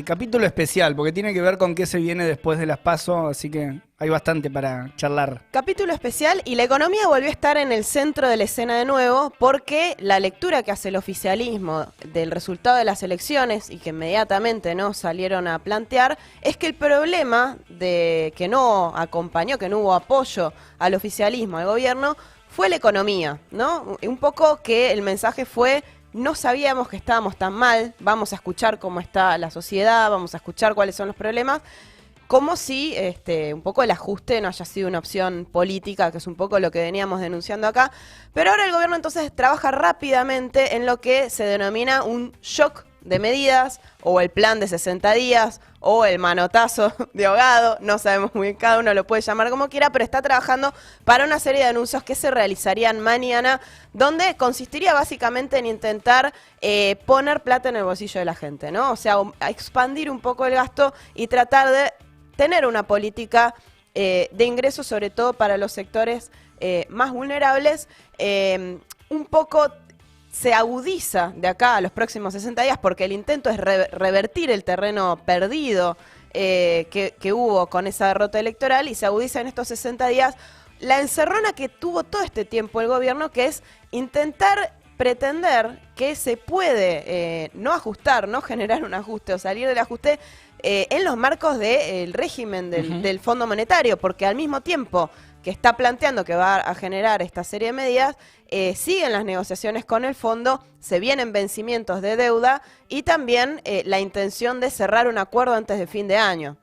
Capítulo especial, porque tiene que ver con qué se viene después de las PASO, así que hay bastante para charlar. Capítulo especial y la economía volvió a estar en el centro de la escena de nuevo porque la lectura que hace el oficialismo del resultado de las elecciones y que inmediatamente no salieron a plantear es que el problema de que no acompañó, que no hubo apoyo al oficialismo, al gobierno, fue la economía, ¿no? Un poco que el mensaje fue: no sabíamos que estábamos tan mal, vamos a escuchar cómo está la sociedad, vamos a escuchar cuáles son los problemas, como si un poco el ajuste no haya sido una opción política, que es un poco lo que veníamos denunciando acá. Pero ahora el gobierno entonces trabaja rápidamente en lo que se denomina un shock de medidas, o el plan de 60 días, o el manotazo de ahogado, no sabemos muy bien, cada uno lo puede llamar como quiera, pero está trabajando para una serie de anuncios que se realizarían mañana, donde consistiría básicamente en intentar poner plata en el bolsillo de la gente, ¿no? O sea, a expandir un poco el gasto y tratar de tener una política de ingresos, sobre todo para los sectores más vulnerables. Un poco se agudiza de acá a los próximos 60 días porque el intento es revertir el terreno perdido que hubo con esa derrota electoral, y se agudiza en estos 60 días la encerrona que tuvo todo este tiempo el gobierno, que es intentar pretender que se puede no ajustar, no generar un ajuste o salir del ajuste en los marcos del régimen del Fondo Monetario, porque al mismo tiempo que está planteando que va a generar esta serie de medidas, siguen las negociaciones con el fondo, se vienen vencimientos de deuda y también la intención de cerrar un acuerdo antes de fin de año.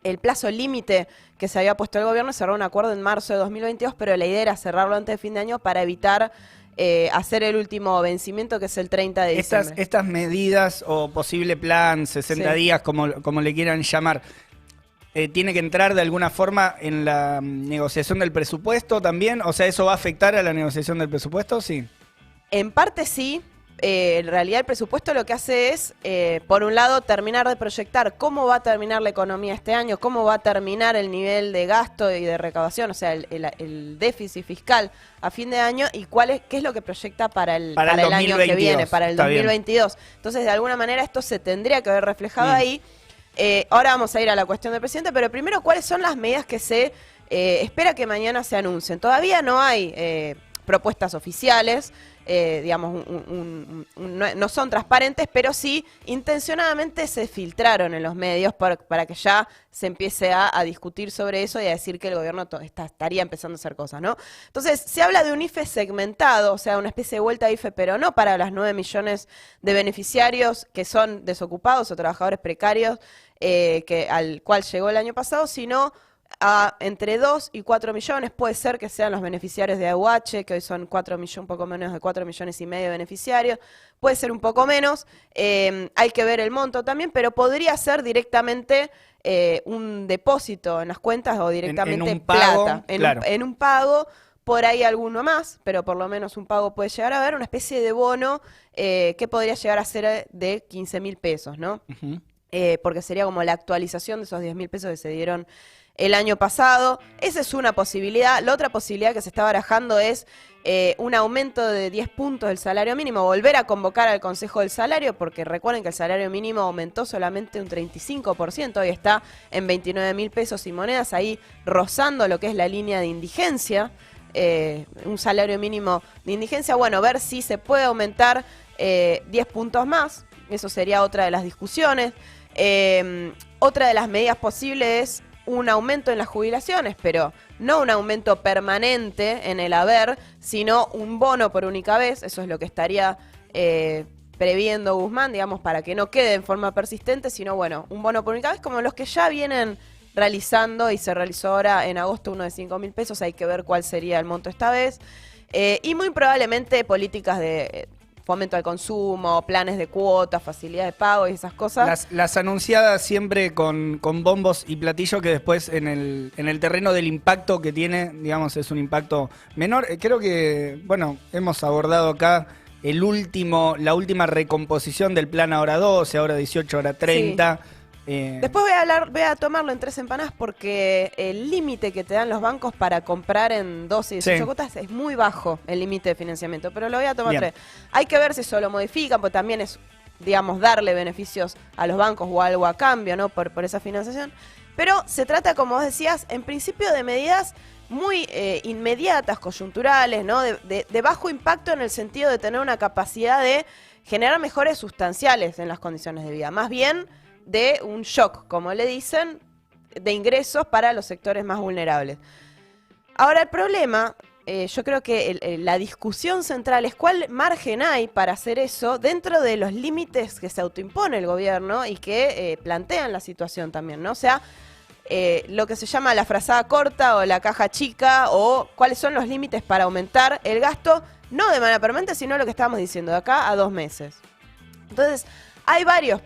El plazo límite que se había puesto el gobierno, cerró un acuerdo en marzo de 2022, pero la idea era cerrarlo antes de fin de año para evitar hacer el último vencimiento, que es el 30 de diciembre. Estas medidas o posible plan, 60 días, como le quieran llamar, ¿tiene que entrar de alguna forma en la negociación del presupuesto también? O sea, ¿eso va a afectar a la negociación del presupuesto? Sí. En parte sí. En realidad el presupuesto lo que hace es, por un lado, terminar de proyectar cómo va a terminar la economía este año, cómo va a terminar el nivel de gasto y de recaudación, o sea, el déficit fiscal a fin de año, y qué es lo que proyecta para el año que viene, para el 2022. Entonces, de alguna manera, esto se tendría que ver reflejado ahí. Ahora vamos a ir a la cuestión del presidente, pero primero, ¿cuáles son las medidas que se espera que mañana se anuncien? Todavía no hay propuestas oficiales, digamos, no son transparentes, pero sí intencionadamente se filtraron en los medios para que ya se empiece a discutir sobre eso y a decir que el gobierno estaría empezando a hacer cosas, ¿no? Entonces, se habla de un IFE segmentado, o sea, una especie de vuelta a IFE, pero no para las 9 millones de beneficiarios que son desocupados o trabajadores precarios al cual llegó el año pasado, sino a entre 2 y 4 millones, puede ser que sean los beneficiarios de AUH, que hoy son 4 millones, un poco menos de 4 millones y medio de beneficiarios, puede ser un poco menos, hay que ver el monto también, pero podría ser directamente un depósito en las cuentas o directamente en un pago, plata, claro. en un pago, por ahí alguno más, pero por lo menos un pago puede llegar a haber, una especie de bono que podría llegar a ser de 15.000 pesos, ¿no? Porque sería como la actualización de esos 10.000 pesos que se dieron el año pasado. Esa es una posibilidad. La otra posibilidad que se está barajando es un aumento de 10 puntos del salario mínimo, volver a convocar al Consejo del Salario, porque recuerden que el salario mínimo aumentó solamente un 35%, hoy está en 29.000 pesos y monedas, ahí rozando lo que es la línea de indigencia, un salario mínimo de indigencia. Bueno, ver si se puede aumentar 10 puntos más, eso sería otra de las discusiones. Otra de las medidas posibles es un aumento en las jubilaciones, pero no un aumento permanente en el haber, sino un bono por única vez. Eso es lo que estaría previendo Guzmán, digamos, para que no quede en forma persistente, sino, bueno, un bono por única vez, como los que ya vienen realizando, y se realizó ahora en agosto uno de 5.000 pesos, hay que ver cuál sería el monto esta vez. Y muy probablemente políticas de fomento al consumo, planes de cuotas, facilidades de pago y esas cosas. Las anunciadas siempre con bombos y platillos, que después en el terreno del impacto que tiene, digamos, es un impacto menor. Creo que, bueno, hemos abordado acá la última recomposición del plan ahora 12, ahora 18, ahora 30. Sí. Después voy a tomarlo en 3 empanadas porque el límite que te dan los bancos para comprar en 12 y 18 cuotas es muy bajo, el límite de financiamiento, pero lo voy a tomar 3. Hay que ver si eso lo modifican, porque también es digamos, darle beneficios a los bancos o algo a cambio, ¿no? Por esa financiación. Pero se trata, como vos decías, en principio de medidas muy inmediatas, coyunturales, ¿no? De bajo impacto en el sentido de tener una capacidad de generar mejores sustanciales en las condiciones de vida. Más bien de un shock, como le dicen, de ingresos para los sectores más vulnerables. Ahora, el problema, yo creo que la discusión central es cuál margen hay para hacer eso dentro de los límites que se autoimpone el gobierno y que plantean la situación también, ¿no? O sea, lo que se llama la frazada corta o la caja chica, o cuáles son los límites para aumentar el gasto, no de manera permanente, sino lo que estábamos diciendo, de acá a 2 meses. Entonces, hay varios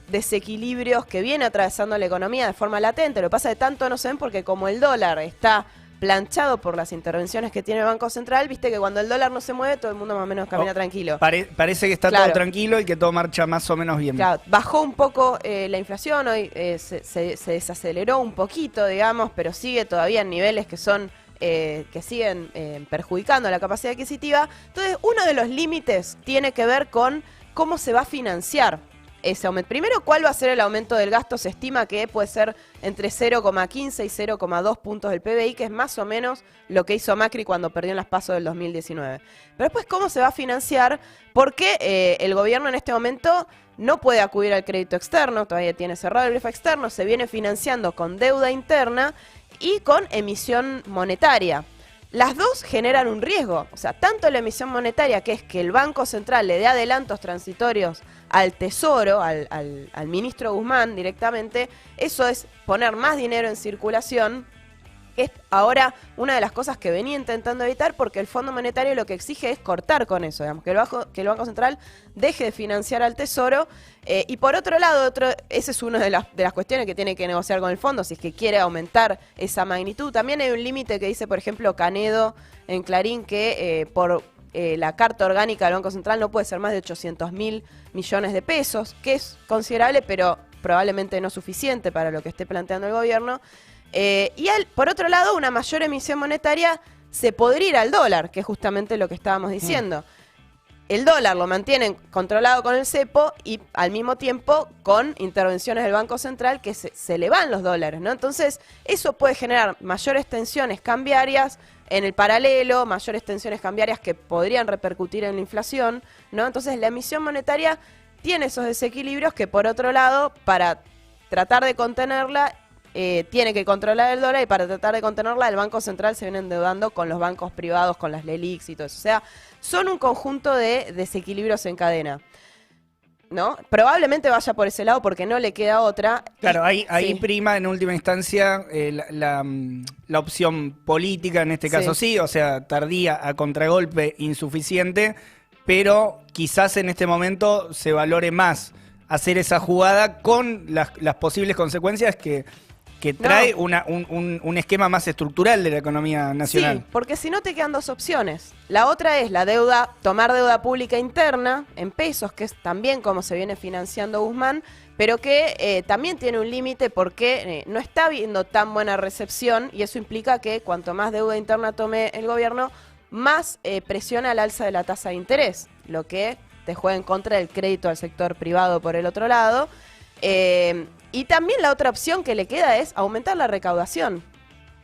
desequilibrios que viene atravesando la economía de forma latente. Lo que pasa es que tanto no se ven porque como el dólar está planchado por las intervenciones que tiene el Banco Central, viste que cuando el dólar no se mueve, todo el mundo más o menos camina tranquilo. Parece que está todo tranquilo y que todo marcha más o menos bien. Claro, bajó un poco la inflación, hoy se desaceleró un poquito, digamos, pero sigue todavía en niveles que son que siguen perjudicando la capacidad adquisitiva. Entonces, uno de los límites tiene que ver con cómo se va a financiar ese aumento. Primero, ¿cuál va a ser el aumento del gasto? Se estima que puede ser entre 0,15 y 0,2 puntos del PBI, que es más o menos lo que hizo Macri cuando perdió en las PASO del 2019. Pero después, ¿cómo se va a financiar? Porque el gobierno en este momento no puede acudir al crédito externo, todavía tiene cerrado el grifo externo, se viene financiando con deuda interna y con emisión monetaria. Las dos generan un riesgo, o sea, tanto la emisión monetaria, que es que el Banco Central le dé adelantos transitorios al Tesoro, al ministro Guzmán directamente, eso es poner más dinero en circulación, que es ahora una de las cosas que venía intentando evitar, porque el Fondo Monetario lo que exige es cortar con eso, digamos, que el Banco Central deje de financiar al Tesoro, y por otro lado, esa es una de las cuestiones que tiene que negociar con el Fondo, si es que quiere aumentar esa magnitud. También hay un límite que dice, por ejemplo, Canedo en Clarín, que por la carta orgánica del Banco Central no puede ser más de 800.000 millones de pesos, que es considerable, pero probablemente no suficiente para lo que esté planteando el gobierno. Por otro lado, una mayor emisión monetaria se podría ir al dólar, que es justamente lo que estábamos diciendo. El dólar lo mantienen controlado con el cepo y al mismo tiempo con intervenciones del Banco Central que se le van los dólares, ¿no? Entonces, eso puede generar mayores tensiones cambiarias en el paralelo, mayores tensiones cambiarias que podrían repercutir en la inflación, ¿no? Entonces, la emisión monetaria tiene esos desequilibrios que, por otro lado, para tratar de contenerla, tiene que controlar el dólar, y para tratar de contenerla el Banco Central se viene endeudando con los bancos privados, con las LELIQs y todo eso. O sea, son un conjunto de desequilibrios en cadena, ¿no? Probablemente vaya por ese lado porque no le queda otra. Claro, ahí sí prima en última instancia la opción política, en este caso sí, o sea, tardía, a contragolpe, insuficiente, pero quizás en este momento se valore más hacer esa jugada con las posibles consecuencias que trae un esquema más estructural de la economía nacional. Sí, porque si no te quedan dos opciones. La otra es la deuda, tomar deuda pública interna en pesos, que es también como se viene financiando Guzmán, pero que también tiene un límite porque no está habiendo tan buena recepción, y eso implica que cuanto más deuda interna tome el gobierno, más presiona al alza de la tasa de interés, lo que te juega en contra del crédito al sector privado por el otro lado. Y también la otra opción que le queda es aumentar la recaudación,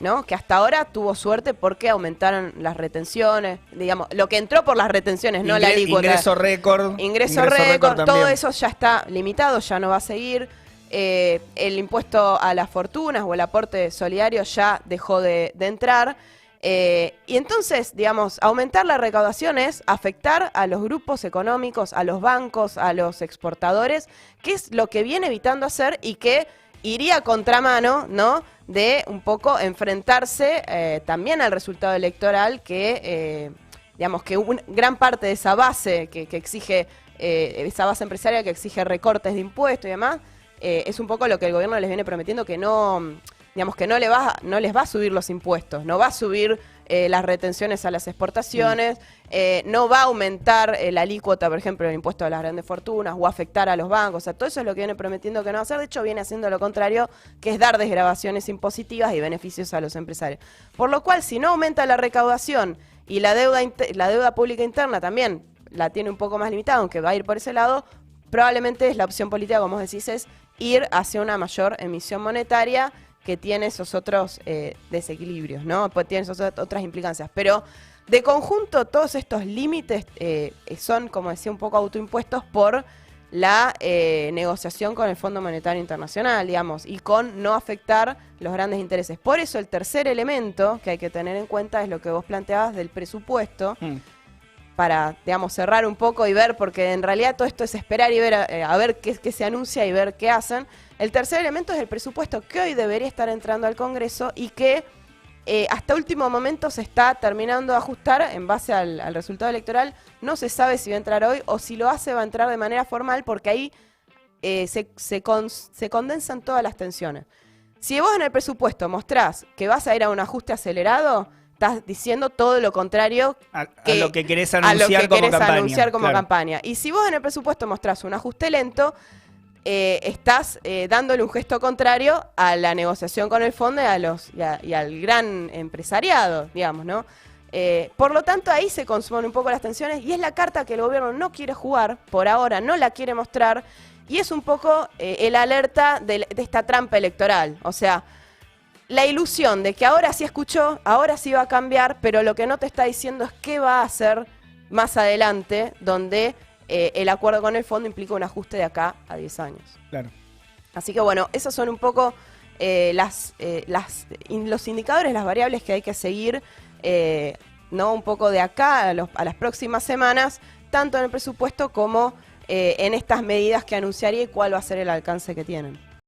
¿no? Que hasta ahora tuvo suerte porque aumentaron las retenciones, digamos, lo que entró por las retenciones, no la alícuota. Ingreso récord. Ingreso récord, todo eso ya está limitado, ya no va a seguir. El impuesto a las fortunas o el aporte solidario ya dejó de entrar. Y entonces, digamos, aumentar la recaudación es afectar a los grupos económicos, a los bancos, a los exportadores, que es lo que viene evitando hacer y que iría a contramano, ¿no?, de un poco enfrentarse también al resultado electoral que, digamos, que gran parte de esa base que exige, esa base empresarial que exige recortes de impuestos y demás, es un poco lo que el gobierno les viene prometiendo, que no... Digamos que no les va a subir los impuestos, no va a subir las retenciones a las exportaciones, no va a aumentar la alícuota, por ejemplo, el impuesto a las grandes fortunas, o afectar a los bancos. O sea, todo eso es lo que viene prometiendo que no va a hacer. De hecho, viene haciendo lo contrario, que es dar desgravaciones impositivas y beneficios a los empresarios. Por lo cual, si no aumenta la recaudación y la deuda pública interna también la tiene un poco más limitada, aunque va a ir por ese lado, probablemente es la opción política, como vos decís, es ir hacia una mayor emisión monetaria que tiene esos otros desequilibrios, ¿no? Pues tiene esas otras implicancias. Pero de conjunto, todos estos límites son, como decía, un poco autoimpuestos por la negociación con el Fondo Monetario Internacional, digamos, y con no afectar los grandes intereses. Por eso el tercer elemento que hay que tener en cuenta es lo que vos planteabas del presupuesto, para, digamos, cerrar un poco y ver, porque en realidad todo esto es esperar y ver a ver qué se anuncia y ver qué hacen. El tercer elemento es el presupuesto, que hoy debería estar entrando al Congreso y que hasta último momento se está terminando de ajustar en base al resultado electoral. No se sabe si va a entrar hoy o si lo hace va a entrar de manera formal, porque ahí se condensan todas las tensiones. Si vos en el presupuesto mostrás que vas a ir a un ajuste acelerado, estás diciendo todo lo contrario a lo que querés anunciar como campaña. Y si vos en el presupuesto mostrás un ajuste lento, estás dándole un gesto contrario a la negociación con el fondo y al gran empresariado, digamos, ¿no? Por lo tanto, ahí se consumen un poco las tensiones y es la carta que el gobierno no quiere jugar, por ahora no la quiere mostrar, y es un poco el alerta de esta trampa electoral. O sea, la ilusión de que ahora sí escuchó, ahora sí va a cambiar, pero lo que no te está diciendo es qué va a hacer más adelante, donde el acuerdo con el fondo implica un ajuste de acá a 10 años. Claro. Así que bueno, esos son un poco los indicadores, las variables que hay que seguir, ¿no? Un poco de acá a las próximas semanas, tanto en el presupuesto como en estas medidas que anunciaría y cuál va a ser el alcance que tienen.